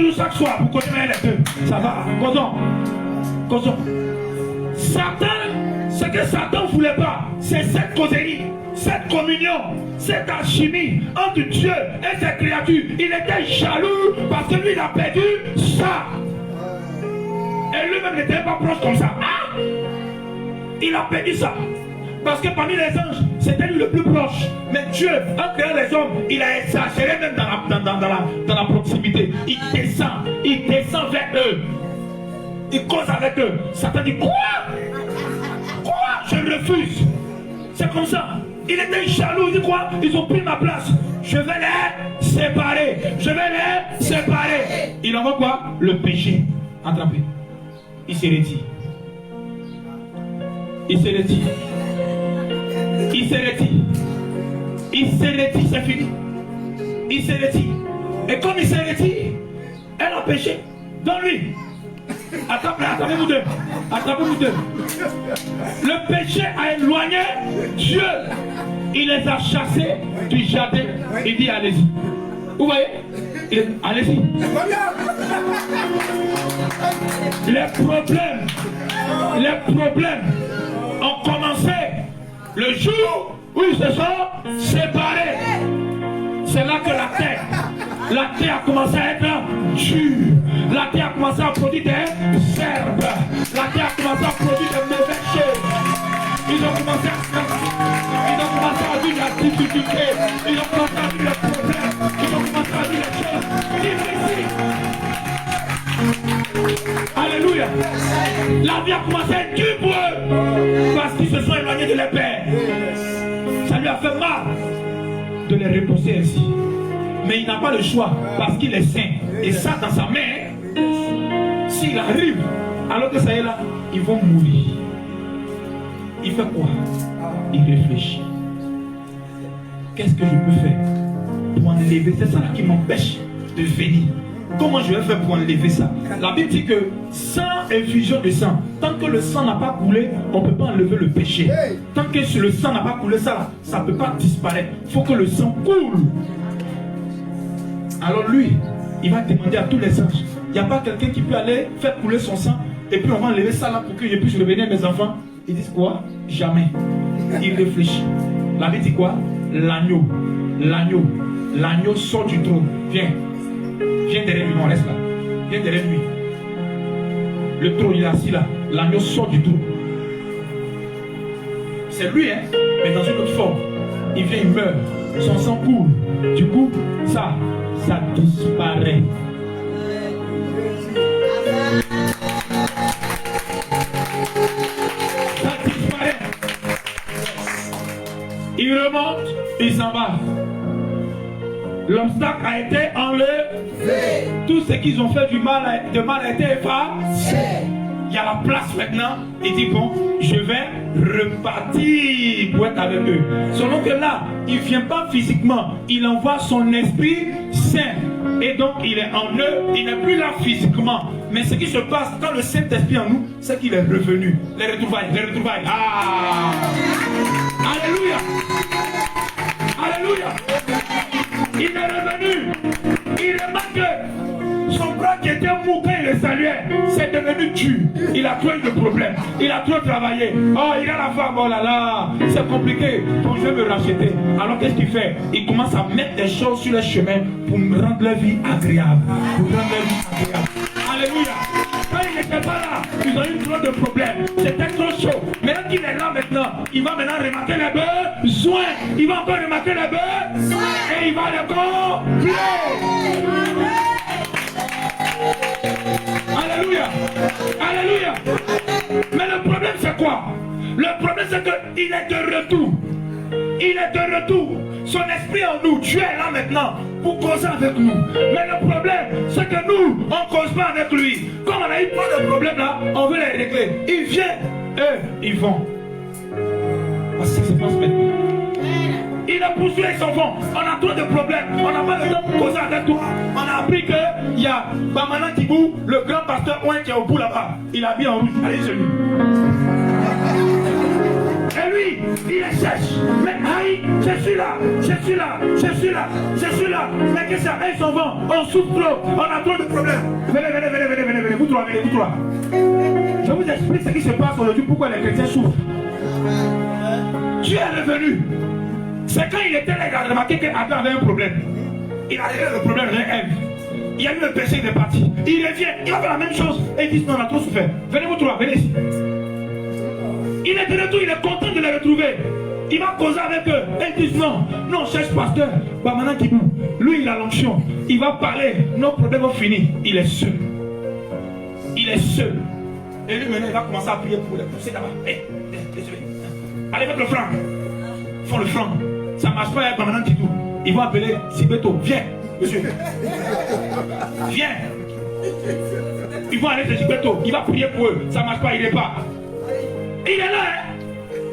toujours chaque soir pour connaître les deux. Ça va, causons. Satan, ce que Satan ne voulait pas, c'est cette causerie, cette communion, cette alchimie entre Dieu et ses créatures. Il était jaloux parce que lui, il a perdu ça. Et lui-même n'était pas proche comme ça. Ah! Il a perdu ça. Parce que parmi les anges, c'était lui le plus proche. Mais Dieu, en créant les hommes, il a exagéré même dans la proximité. Il descend vers eux. Il cause avec eux. Satan dit, quoi? Je refuse. C'est comme ça. Il était jaloux. Il dit quoi? Ils ont pris ma place. Je vais les séparer. Il envoie quoi? Le péché. Attrapé. Il se retire. C'est fini. Il se retire. Et comme il se retire, elle a péché dans lui. Attrapez-vous deux. Le péché a éloigné Dieu. Il les a chassés du jardin. Il dit allez-y. Vous voyez? Allez-y. Les problèmes ont commencé le jour où ils se sont séparés. C'est là que la terre a commencé à être dure. La terre a commencé à produire des herbes. La terre a commencé à produire des mauvaises choses. Ils ont commencé à vivre la difficulté. Ils ont commencé à vivre les problèmes. Ils ont commencé à vivre les choses difficiles. Alléluia. La vie a commencé à être dure pour eux. Parce qu'ils se sont éloignés de leur père. Ça lui a fait mal de les repousser ainsi. Mais il n'a pas le choix parce qu'il est saint. Et ça dans sa main, s'il arrive, alors que ça est là, ils vont mourir. Il fait quoi? Il réfléchit. Qu'est-ce que je peux faire pour enlever? C'est ça qui m'empêche de venir. Comment je vais faire pour enlever ça? La Bible dit que sans infusion de sang, tant que le sang n'a pas coulé, on ne peut pas enlever le péché. Tant que le sang n'a pas coulé, ça ne peut pas disparaître. Il faut que le sang coule. Alors lui, il va demander à tous les anges. Il n'y a pas quelqu'un qui peut aller faire couler son sang et puis on va enlever ça là pour que je puisse revenir à mes enfants. Ils disent quoi? Jamais. Il réfléchit. La Bible dit quoi? L'agneau sort du trône. Viens derrière lui, on reste là. Viens derrière lui. Le trône, il est assis là. L'agneau sort du trône. C'est lui, hein, mais dans une autre forme. Il vient, il meurt. Son sang coule. Du coup, ça disparaît. Ça disparaît. Il remonte, il s'en va. L'obstacle a été enlevé. Tout ce qu'ils ont fait de mal a été effacé. Il y a la place maintenant. Il dit bon, je vais repartir pour être avec eux. Selon que là, il ne vient pas physiquement. Il envoie son Esprit Saint. Et donc il est en eux. Il n'est plus là physiquement. Mais ce qui se passe quand le Saint-Esprit en nous, c'est qu'il est revenu. Les retrouvailles. Ah! Alléluia! Alléluia! Il est revenu. Il remarque que son bras qui était mou quand il le saluait, c'est devenu dur. Il a trop eu de problèmes. Il a trop travaillé. Oh, il a la femme. Oh là là, c'est compliqué. Donc je vais me racheter. Alors qu'est-ce qu'il fait? Il commence à mettre des choses sur le chemin pour me rendre la vie agréable. Alléluia. Quand il n'était pas là, ils ont eu trop de problèmes. C'était trop chaud. Maintenant qu'il est là maintenant, il va maintenant remarquer les besoins. Il va encore remarquer les besoins. Et il va les combler. Alléluia. Alléluia. Mais le problème c'est quoi? Le problème c'est qu'il est de retour. Il est de retour. Son esprit en nous, Dieu est là maintenant pour causer avec nous. Mais le problème, c'est que nous, on ne cause pas avec lui. Comme on a eu plein de problèmes là, on veut les régler. Il vient, eux, ils vont. Parce que ça se passe maintenant. Il a poursuivi, ils s'en vont. On a trop de problèmes. On n'a pas le temps pour causer avec toi. On a appris qu'il y a Bamana Kibou, le grand pasteur Ouin qui est au bout là-bas. Il a mis en rouge. Allez chez lui. Et lui, il est sèche. Mais aïe, je suis là, je suis là, je suis là, je suis là. Mais qu'est-ce que ça? Ils s'en vont, on souffre trop, on a trop de problèmes. Venez, vous trois, venez, vous trois. Je vous explique ce qui se passe aujourd'hui, pourquoi les chrétiens souffrent. Dieu est revenu. C'est quand il était là, il a remarqué qu'Adam avait un problème. Il a réglé le problème avec Ève. Il y a eu le péché, il est parti. Il revient, il a fait la même chose. Et il dit non, on a trop souffert. Venez vous trois, venez ici. Il est de retour, il est content de les retrouver. Il va causer avec eux. Et ils disent non, non, cherche pasteur. Bah maintenant qu'il boue. Lui, il a l'onction. Il va parler. Nos problèmes vont finir. Il est seul. Il est seul. Et lui maintenant, il va commencer à prier pour les pousser là-bas. Allez, faites le franc. Font le franc. Ça ne marche pas avec maintenant qu'il boue. Ils vont appeler Sibeto. Viens, monsieur. Viens. Ils vont aller chez Sibeto. Il va prier pour eux. Ça ne marche pas, il n'est pas. Il est là, hein?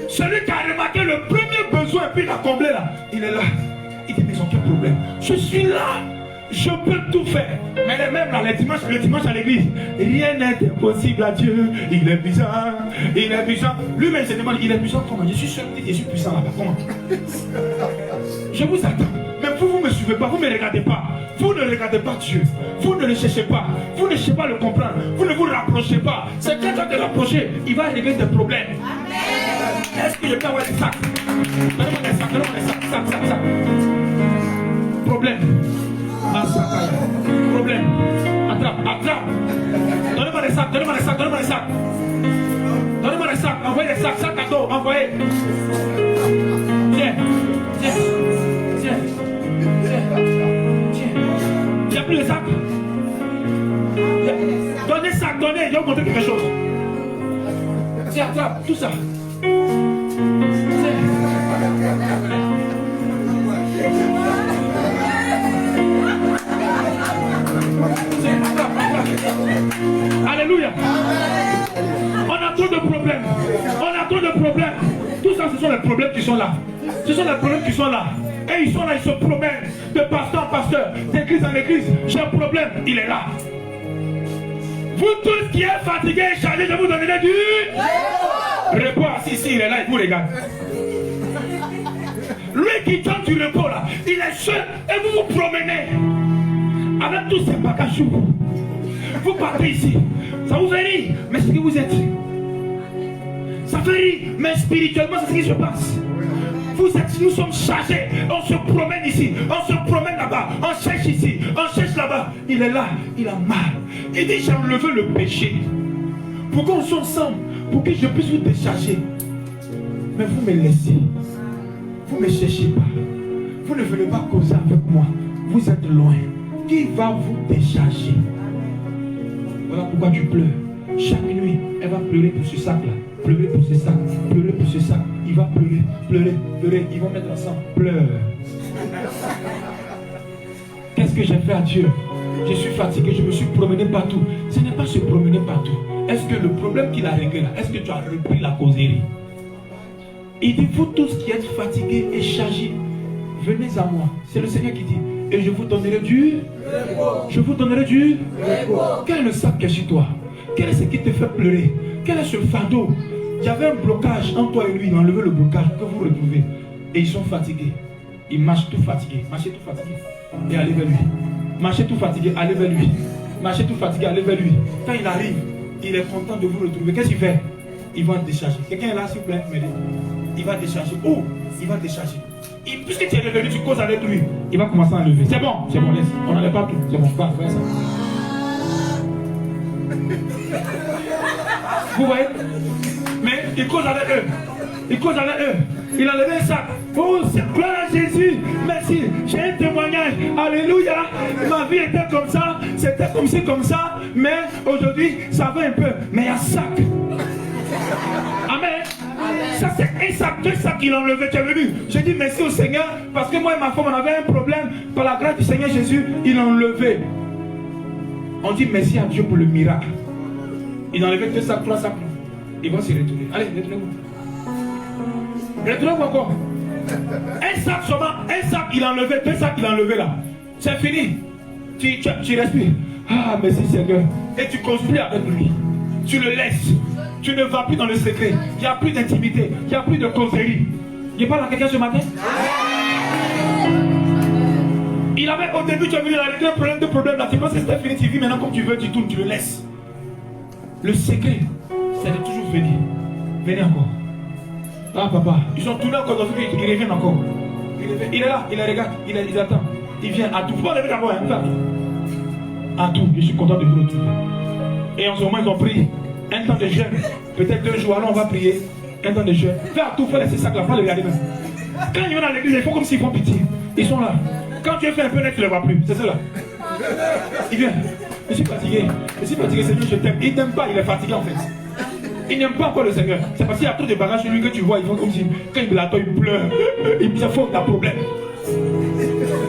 Celui qui a remarqué le premier besoin et puis il a comblé là. Il est là. Il dit, mais ils ont quel problème? Je suis là. Je peux tout faire. Mais même là, le dimanche à l'église, rien n'est impossible à Dieu. Il est puissant. Il est puissant. Lui-même se demande, il est puissant comment? Je suis seul, je suis puissant là-bas. Comment? Je vous attends. Mais vous ne me suivez pas, vous ne me regardez pas. Vous ne regardez pas Dieu. Vous ne le cherchez pas. Vous ne cherchez pas le comprendre. Vous ne vous rapprochez pas. C'est quand tu te rapprocher, il va régler des problèmes. Amen. Est-ce que je peux avoir des sacs? Donnez-moi des sacs, donnez-moi des sacs, sacs. Problème. Problème. Attrape. Donnez-moi des sacs, donnez-moi des sacs, donnez-moi des sacs. Donnez-moi des sacs, envoyez des sacs, sacs à dos, envoyez. Tiens. Il n'y a plus de sacs. Donnez sac, donnez, je vais vous montrer quelque chose. Tiens, attrape, tout ça. Alléluia. On a trop de problèmes. On a trop de problèmes. Tout ça, ce sont les problèmes qui sont là. Ce sont les problèmes qui sont là. Et ils sont là, ils se promènent de pasteur en pasteur, d'église en église. J'ai un problème, il est là. Vous tous qui êtes fatigués et chargés, je vous donnerai du repos. Si, il est là, il vous regarde. Lui qui donne du repos là, il est seul et vous vous promenez avec tous ces bagages. Vous partez ici, ça vous fait rire, mais c'est ce que vous êtes. Ça fait rire, mais spirituellement c'est ce qui se passe. Nous sommes chargés, on se promène ici, on se promène là-bas, on cherche ici, on cherche là-bas. Il est là, il a mal. Il dit j'ai enlevé le péché. Pour qu'on soit ensemble, pour que je puisse vous décharger. Mais vous me laissez. Vous ne me cherchez pas. Vous ne venez pas causer avec moi. Vous êtes loin. Qui va vous décharger? Voilà pourquoi tu pleures. Chaque nuit, elle va pleurer pour ce sac-là. Pleurer pour ce sac. Pleurer pour ce sac. Il va pleurer. Ils vont mettre ensemble. Pleure. Qu'est-ce que j'ai fait à Dieu? Je suis fatigué, je me suis promené partout. Ce n'est pas se promener partout. Est-ce que le problème qu'il a réglé là, est-ce que tu as repris la causerie? Il dit, vous tous qui êtes fatigués et chargés, venez à moi. C'est le Seigneur qui dit, et je vous donnerai du repos. Je vous donnerai du repos. Quel est le sac qui est sur toi? Quel est ce qui te fait pleurer? Quel est ce fardeau? Il y avait un blocage entre toi et lui. Il a enlevé le blocage que vous retrouvez. Et ils sont fatigués. Ils marchent tout fatigués. Marchez tout fatigués. Et allez vers lui. Marchez tout fatigué. Allez vers lui. Marchez tout fatigué. Allez vers lui. Quand il arrive, il est content de vous retrouver. Qu'est-ce qu'il fait? Il va décharger. Quelqu'un est là, s'il vous plaît? Il va décharger. Oh, il va décharger. Puisque tu es revenu, tu causes avec lui. Il va commencer à enlever. C'est bon, laisse. On n'enlève pas tout. C'est bon, va, fais ça. Vous voyez? Mais il cause avec eux. Il a levé un sac. Oh, c'est gloire à Jésus. Merci. J'ai un témoignage. Alléluia. Ma vie était comme ça. C'était comme ci, comme ça. Mais aujourd'hui, ça va un peu. Mais il y a un sac. Amen. Ça, c'est un sac. Deux sacs qu'il a enlevé. Tu as vu? J'ai dit merci au Seigneur. Parce que moi et ma femme, on avait un problème. Par la grâce du Seigneur Jésus, il a enlevé. On dit merci à Dieu pour le miracle. Il a enlevé 2 sacs, 3 sacs. Ils vont se retourner. Allez, retournez-vous. Retournez-vous encore. Un sac seulement, un sac il a enlevé, 2 sacs il a enlevé là. C'est fini. Tu respires. Ah, merci Seigneur. Et tu construis avec lui. Tu le laisses. Tu ne vas plus dans le secret. Il n'y a plus d'intimité. Il n'y a plus de causerie. Je parle à quelqu'un ce matin. Il avait au début, tu as vu, il avait deux problèmes là. Tu penses que c'était fini, tu vis maintenant comme tu veux, tu tournes, tu le laisses. Le secret, c'est de toujours venir. Venez encore. Ah papa, ils sont tournés encore dans le truc, ils reviennent encore. Il est là, il regarde, il attend. Il vient à tout. Faut lever d'abord, hein, à tout. Je suis content de vous retrouver. Et en ce moment, ils ont pris un temps de jeûne. Peut-être 2 jours, alors on va prier. Un temps de jeûne. Fais à tout, fais laisser ça là, pas le regarder même. Quand ils vont dans l'église, ils font comme s'ils font pitié. Ils sont là. Quand tu es fait un peu net, tu ne le vois plus. C'est ça là. Il vient. Je suis fatigué. Je suis fatigué, Seigneur, je t'aime. Il n'aime pas, il est fatigué en fait. Il n'aime pas encore le Seigneur. C'est parce qu'il y a trop de bagages chez lui que tu vois. Ils font comme si, quand il l'attend, il pleure. Il se fout d'un problème.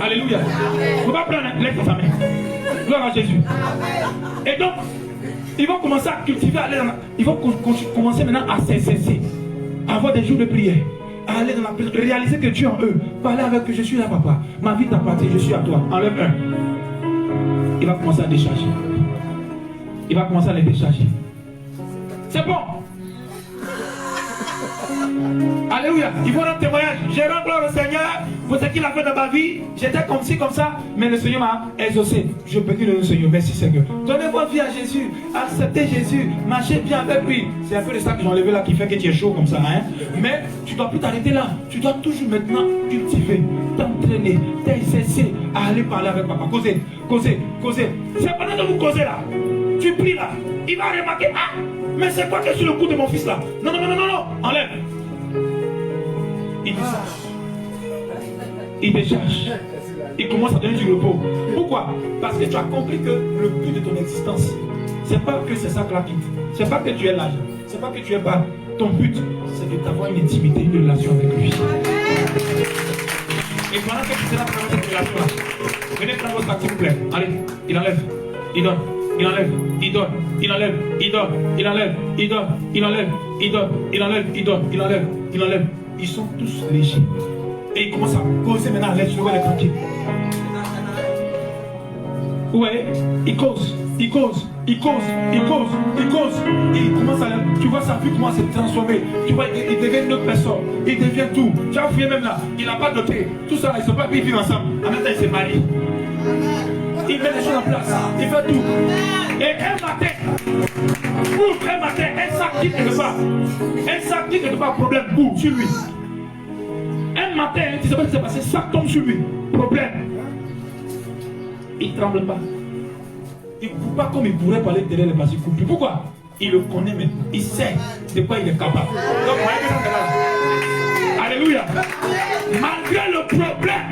Alléluia. Il ne faut pas prendre l'aide dans sa main. Gloire à Jésus. Et donc, ils vont commencer à cultiver, ils vont commencer maintenant à cesser, à avoir des jours de prière, à aller dans la prière, réaliser que tu es en eux, parler avec eux, je suis là papa, ma vie t'appartient, je suis à toi, enlève un. Il va commencer à décharger. Il va commencer à les décharger. C'est bon. Alléluia. Il faut un témoignage. J'ai rendu gloire au Seigneur pour ce qu'il a fait dans ma vie. J'étais comme ci, comme ça, mais le Seigneur m'a exaucé. Je bénis le Seigneur. Merci Seigneur. Donnez votre vie à Jésus. Acceptez Jésus. Marchez bien avec lui. C'est un peu de ça que j'ai enlevé là qui fait que tu es chaud comme ça. Hein? Mais tu ne dois plus t'arrêter là. Tu dois toujours maintenant cultiver, t'entraîner, t'exercer à aller parler avec papa. Causer. C'est pendant que vous causez là. Tu pries là. Il va remarquer. Ah, mais c'est quoi que sur le cou de mon fils là? Non. Enlève. Il décharge. Il commence à donner du repos. Pourquoi? Parce que tu as compris que le but de ton existence, c'est pas que c'est ça que la quitte. C'est pas que tu es l'âge. C'est pas que tu es bas. Ton but, c'est d'avoir une intimité, une relation avec lui. Et pendant que tu seras dans cette relation-là, venez prendre votre sac s'il vous plaît. Allez, il enlève. Il donne. Il enlève, il donne, il enlève, il donne, il enlève, il donne, il enlève, il donne, il enlève, il donne, il enlève, il enlève. Ils sont tous légers. Et ils commencent à causer maintenant à l'aide, je vois les tranquilles. Vous voyez, ils causent. Et ils commencent à, tu vois sa vie commence à se transformer. Tu vois, il devient une autre personne. Il devient tout. Tu as fouillé même là, il n'a pas doté. Tout ça, ils ne sont pas vivre ensemble. En même temps, ils se marient. Il met les choses en place, il fait tout. Et un matin, un sac qui quelque part. Un sac qui quelque part, problème, boum, sur lui. Un matin, tu sais pas ce qui s'est passé, ça tombe sur lui. Problème. Il ne tremble pas. Il ne coupe pas comme il pourrait parler derrière les passes. Il coupe. Pourquoi? Il le connaît maintenant. Il sait de quoi il est capable. Donc, voyez que ça c'est là. Alléluia. Malgré le problème,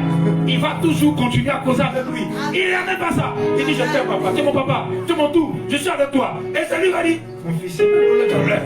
il va toujours continuer à causer avec lui. Il n'aime même pas ça. Il dit, je t'aime papa, tu es mon papa, tu es mon tout, je suis avec toi. Et c'est lui qui va dire, mon fils, c'est le problème.